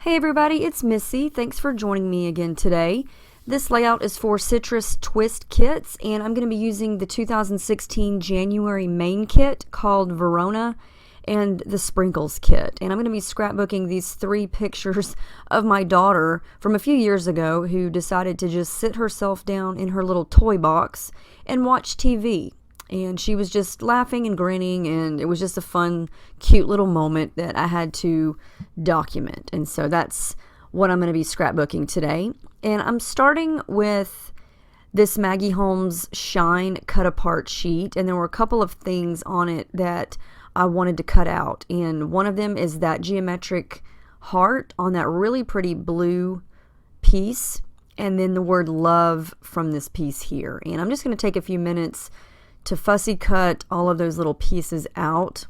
Hey everybody, it's Missy. Thanks for joining me again today. This layout is for Citrus Twist kits, and I'm going to be using the 2016 January main kit called Verona and the Sprinkles kit. And I'm going to be scrapbooking these three pictures of my daughter from a few years ago who decided to just sit herself down in her little toy box and watch TV. And she was just laughing and grinning, and it was just a fun, cute little moment that I had to document. And so that's what I'm going to be scrapbooking today. And I'm starting with this Maggie Holmes Shine cut apart sheet, and there were a couple of things on it that I wanted to cut out. And one of them is that geometric heart on that really pretty blue piece, and then the word love from this piece here. And I'm just going to take a few minutes to fussy cut all of those little pieces out.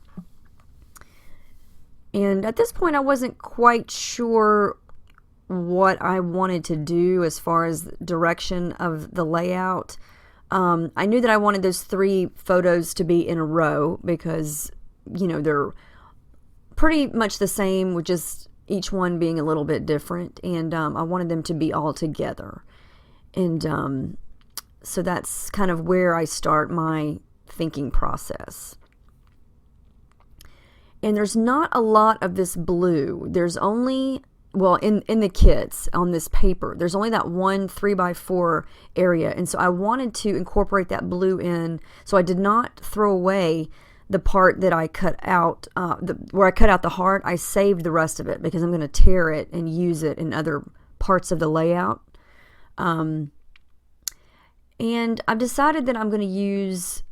And at this point I wasn't quite sure what I wanted to do as far as the direction of the layout. I knew that I wanted those three photos to be in a row because, you know, they're pretty much the same with just each one being a little bit different, and I wanted them to be all together. And so that's kind of where I start my thinking process. And there's not a lot of this blue. There's only, well, in the kits on this paper, there's only that one 3x4 area. And so I wanted to incorporate that blue in, so I did not throw away the part that I cut out, where I cut out the heart. I saved the rest of it because I'm going to tear it and use it in other parts of the layout. And I've decided that I'm going to use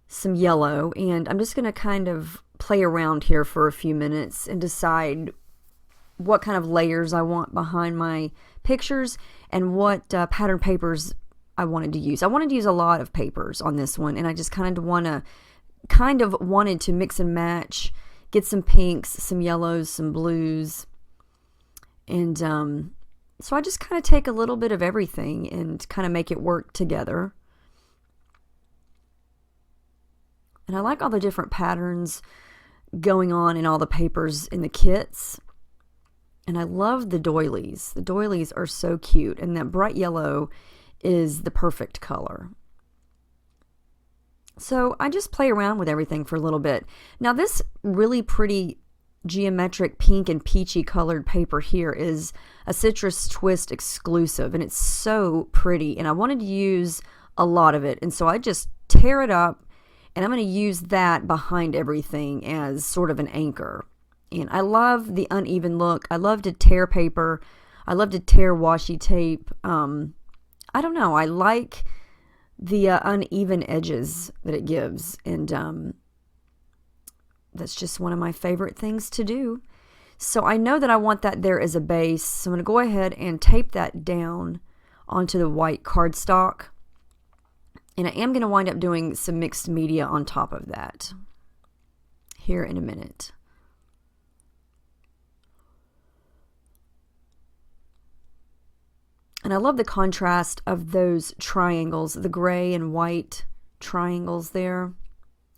some yellow, and I'm just going to kind of play around here for a few minutes and decide what kind of layers I want behind my pictures and what pattern papers I wanted to use. I wanted to use a lot of papers on this one, and I just wanted to mix and match, get some pinks, some yellows, some blues, and so I just kind of take a little bit of everything and kind of make it work together. And I like all the different patterns going on in all the papers in the kits. And I love the doilies. The doilies are so cute, and that bright yellow is the perfect color. So I just play around with everything for a little bit. Now this really pretty geometric pink and peachy colored paper here is a Citrus Twist exclusive, and it's so pretty, and I wanted to use a lot of it, and so I just tear it up, and I'm going to use that behind everything as sort of an anchor. And I love the uneven look. I love to tear paper. I love to tear washi tape. I don't know, I like the uneven edges that it gives, and that's just one of my favorite things to do. So I know that I want that there as a base, so I'm going to go ahead and tape that down onto the white cardstock. And I am going to wind up doing some mixed media on top of that here in a minute. And I love the contrast of those triangles, the gray and white triangles there.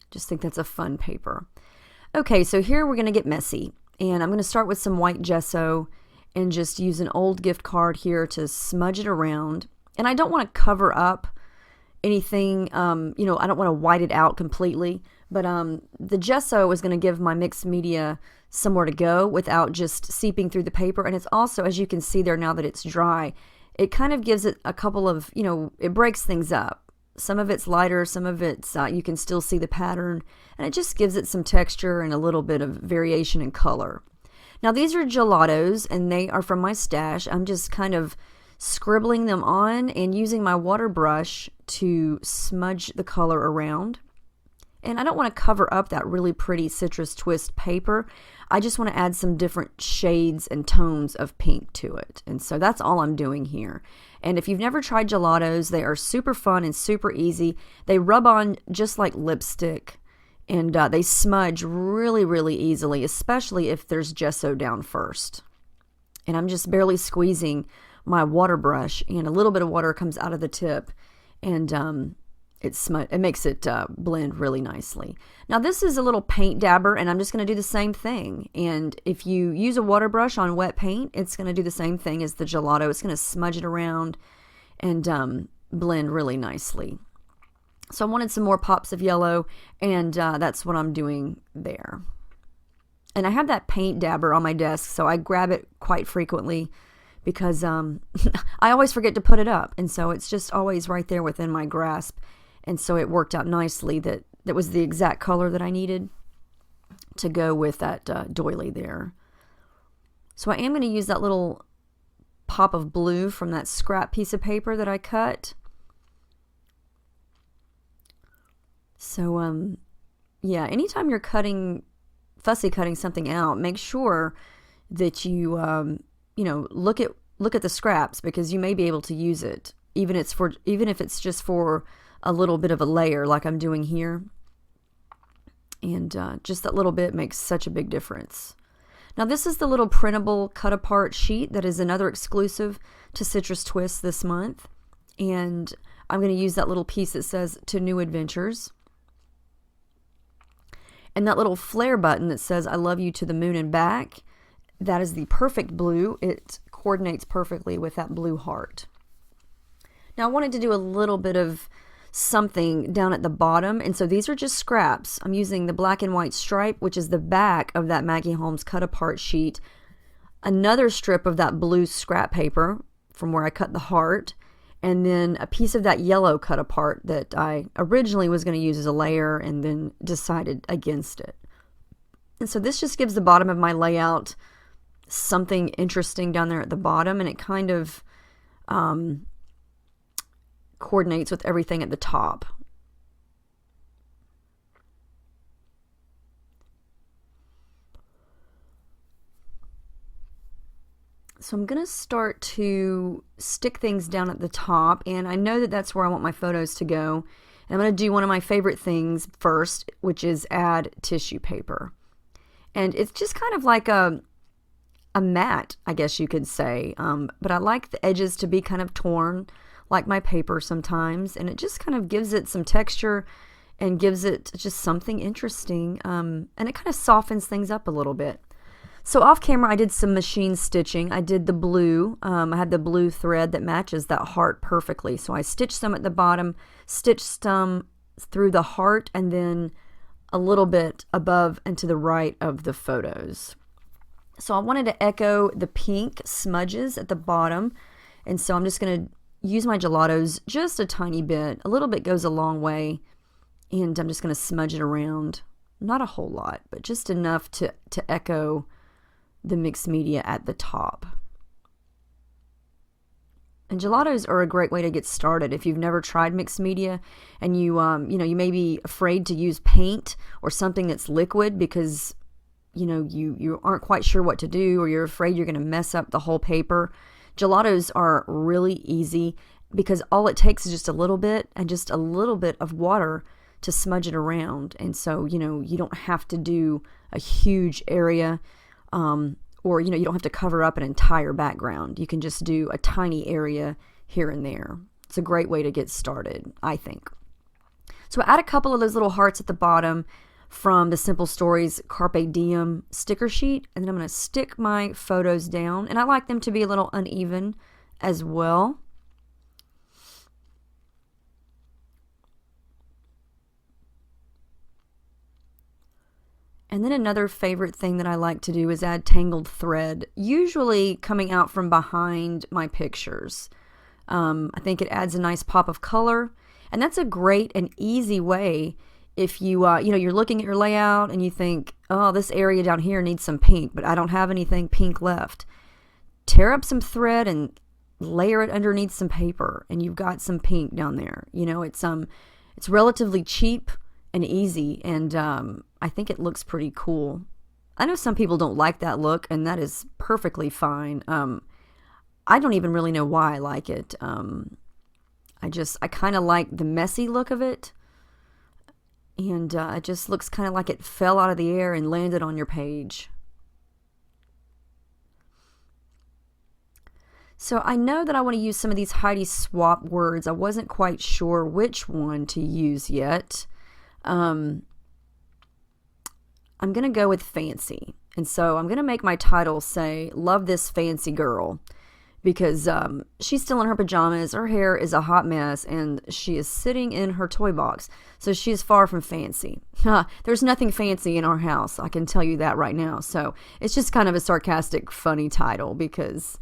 Just think that's a fun paper. Okay, so here we're going to get messy, and I'm going to start with some white gesso and just use an old gift card here to smudge it around. And I don't want to cover up anything, you know, I don't want to white it out completely, but the gesso is going to give my mixed media somewhere to go without just seeping through the paper. And it's also, as you can see there now that it's dry, it kind of gives it a couple of, you know, it breaks things up. Some of it's lighter, some of it's, you can still see the pattern, and it just gives it some texture and a little bit of variation in color. Now these are gelatos, and they are from my stash. I'm just kind of scribbling them on and using my water brush to smudge the color around. And I don't want to cover up that really pretty Citrus Twist paper. I just want to add some different shades and tones of pink to it. And so that's all I'm doing here. And if you've never tried gelatos, they are super fun and super easy. They rub on just like lipstick, and they smudge really, really easily, especially if there's gesso down first. And I'm just barely squeezing my water brush, and a little bit of water comes out of the tip, and it makes it blend really nicely. Now this is a little paint dabber, and I'm just going to do the same thing. And if you use a water brush on wet paint, it's going to do the same thing as the gelato. It's going to smudge it around and blend really nicely. So I wanted some more pops of yellow, and that's what I'm doing there. And I have that paint dabber on my desk, so I grab it quite frequently because I always forget to put it up, and so it's just always right there within my grasp. And so it worked out nicely that was the exact color that I needed to go with that doily there. So I am going to use that little pop of blue from that scrap piece of paper that I cut. So yeah, anytime you're fussy cutting something out, make sure that you look at the scraps, because you may be able to use it even if it's just for a little bit of a layer like I'm doing here. And just that little bit makes such a big difference. Now this is the little printable cut apart sheet that is another exclusive to Citrus Twists this month. And I'm going to use that little piece that says "To New Adventures." And that little flare button that says "I love you to the moon and back," that is the perfect blue. It coordinates perfectly with that blue heart. Now I wanted to do a little bit of something down at the bottom, and so these are just scraps. I'm using the black and white stripe, which is the back of that Maggie Holmes cut apart sheet, another strip of that blue scrap paper from where I cut the heart, and then a piece of that yellow cut apart that I originally was going to use as a layer and then decided against it. And so this just gives the bottom of my layout something interesting down there at the bottom, and it kind of coordinates with everything at the top. So I'm going to start to stick things down at the top, and I know that that's where I want my photos to go. And I'm going to do one of my favorite things first, which is add tissue paper. And it's just kind of like a mat, I guess you could say, but I like the edges to be kind of torn like my paper sometimes, and it just kind of gives it some texture and gives it just something interesting, and it kind of softens things up a little bit. So off camera I did some machine stitching. I did the blue. I had the blue thread that matches that heart perfectly, so I stitched some at the bottom, stitched some through the heart, and then a little bit above and to the right of the photos. So I wanted to echo the pink smudges at the bottom, and so I'm just going to use my gelatos just a tiny bit. A little bit goes a long way, and I'm just going to smudge it around. Not a whole lot, but just enough to echo the mixed media at the top. And gelatos are a great way to get started if you've never tried mixed media, and you may be afraid to use paint or something that's liquid because you aren't quite sure what to do, or you're afraid you're going to mess up the whole paper. Gelatos are really easy because all it takes is just a little bit and just a little bit of water to smudge it around. And so, you don't have to do a huge area, or, you don't have to cover up an entire background. You can just do a tiny area here and there. It's a great way to get started, I think. So add a couple of those little hearts at the bottom from the Simple Stories Carpe Diem sticker sheet, and then I'm going to stick my photos down, and I like them to be a little uneven as well. And then another favorite thing that I like to do is add tangled thread, usually coming out from behind my pictures. I think it adds a nice pop of color, and that's a great and easy way. If you're looking at your layout and you think, oh, this area down here needs some pink, but I don't have anything pink left. Tear up some thread and layer it underneath some paper, and you've got some pink down there. It's relatively cheap and easy, and I think it looks pretty cool. I know some people don't like that look, and that is perfectly fine. I don't even really know why I like it. I kind of like the messy look of it. And it just looks kind of like it fell out of the air and landed on your page. So I know that I want to use some of these Heidi Swap words. I wasn't quite sure which one to use yet. I'm going to go with fancy. And so I'm going to make my title say, love this fancy girl. Because she's still in her pajamas, her hair is a hot mess, and she is sitting in her toy box. So she is far from fancy. There's nothing fancy in our house, I can tell you that right now. So it's just kind of a sarcastic, funny title because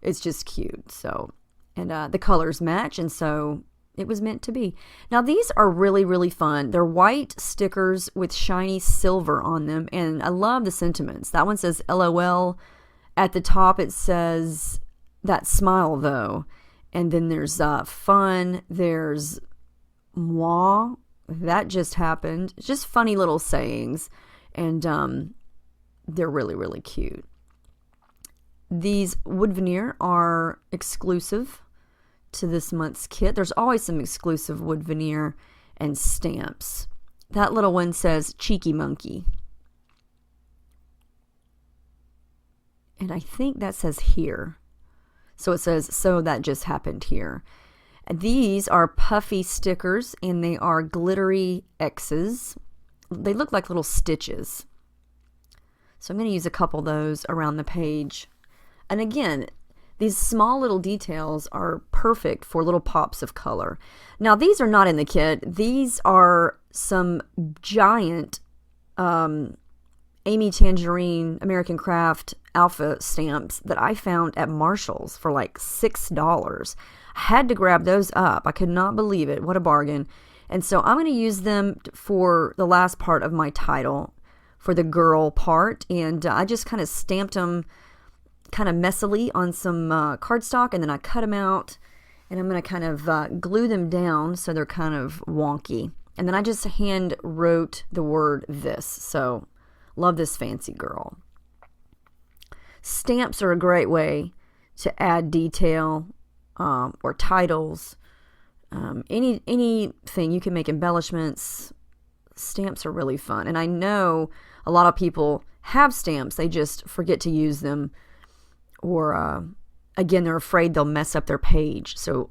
it's just cute. So, and the colors match, and so it was meant to be. Now these are really, really fun. They're white stickers with shiny silver on them, and I love the sentiments. That one says LOL. At the top it says that smile though, and then there's fun, there's moi, that just happened. It's just funny little sayings, and they're really, really cute. These wood veneer are exclusive to this month's kit. There's always some exclusive wood veneer and stamps. That little one says cheeky monkey, and I think that says here. So it says, so that just happened here. These are puffy stickers, and they are glittery X's. They look like little stitches. So I'm going to use a couple of those around the page. And again, these small little details are perfect for little pops of color. Now these are not in the kit. These are some giant Amy Tangerine American Craft Alpha stamps that I found at Marshall's for like $6. I had to grab those up. I could not believe it. What a bargain. And so I'm going to use them for the last part of my title, for the girl part. And I just kind of stamped them kind of messily on some cardstock, and then I cut them out, and I'm going to kind of glue them down so they're kind of wonky. And then I just hand wrote the word this. So love this fancy girl. Stamps are a great way to add detail or titles. Anything you can make embellishments. Stamps are really fun. And I know a lot of people have stamps. They just forget to use them. Or, again, they're afraid they'll mess up their page. So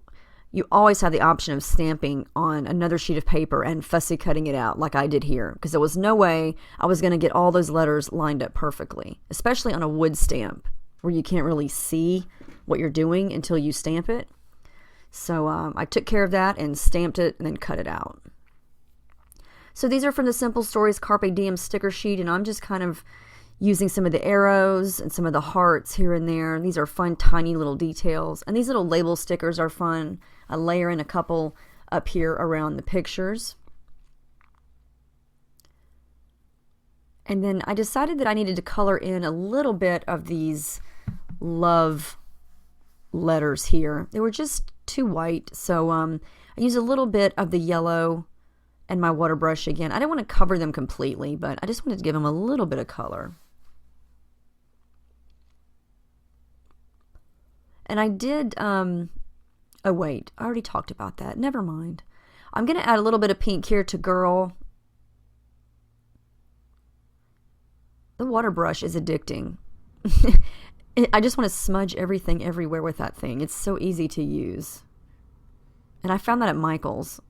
you always have the option of stamping on another sheet of paper and fussy cutting it out like I did here. Because there was no way I was going to get all those letters lined up perfectly. Especially on a wood stamp where you can't really see what you're doing until you stamp it. So I took care of that and stamped it and then cut it out. So these are from the Simple Stories Carpe Diem sticker sheet, and I'm just kind of using some of the arrows and some of the hearts here and there. These are fun, tiny little details. And these little label stickers are fun. I layer in a couple up here around the pictures. And then I decided that I needed to color in a little bit of these love letters here. They were just too white. So I used a little bit of the yellow and my water brush again. I didn't want to cover them completely, but I just wanted to give them a little bit of color. And I did, oh wait, I already talked about that. Never mind. I'm going to add a little bit of pink here to girl. The water brush is addicting. I just want to smudge everything everywhere with that thing. It's so easy to use. And I found that at Michael's.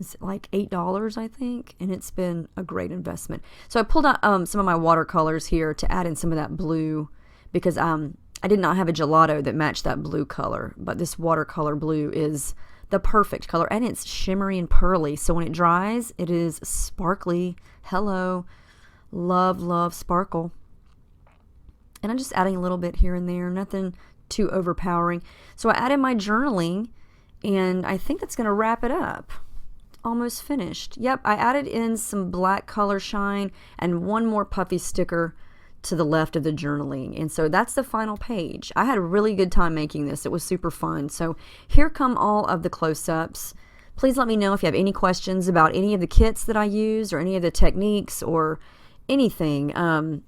It's like $8, I think, and it's been a great investment. So I pulled out some of my watercolors here to add in some of that blue, because I did not have a gelato that matched that blue color, but this watercolor blue is the perfect color, and it's shimmery and pearly, so when it dries, it is sparkly. Hello. Love, love sparkle. And I'm just adding a little bit here and there, nothing too overpowering. So I added my journaling, and I think that's going to wrap it up. Almost finished. Yep, I added in some black color shine and one more puffy sticker to the left of the journaling. And so that's the final page. I had a really good time making this. It was super fun. So here come all of the close-ups. Please let me know if you have any questions about any of the kits that I use or any of the techniques or anything. I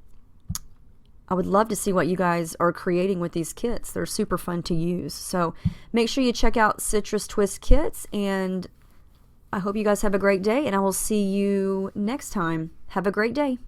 would love to see what you guys are creating with these kits. They're super fun to use. So make sure you check out Citrus Twist Kits, and I hope you guys have a great day, and I will see you next time. Have a great day.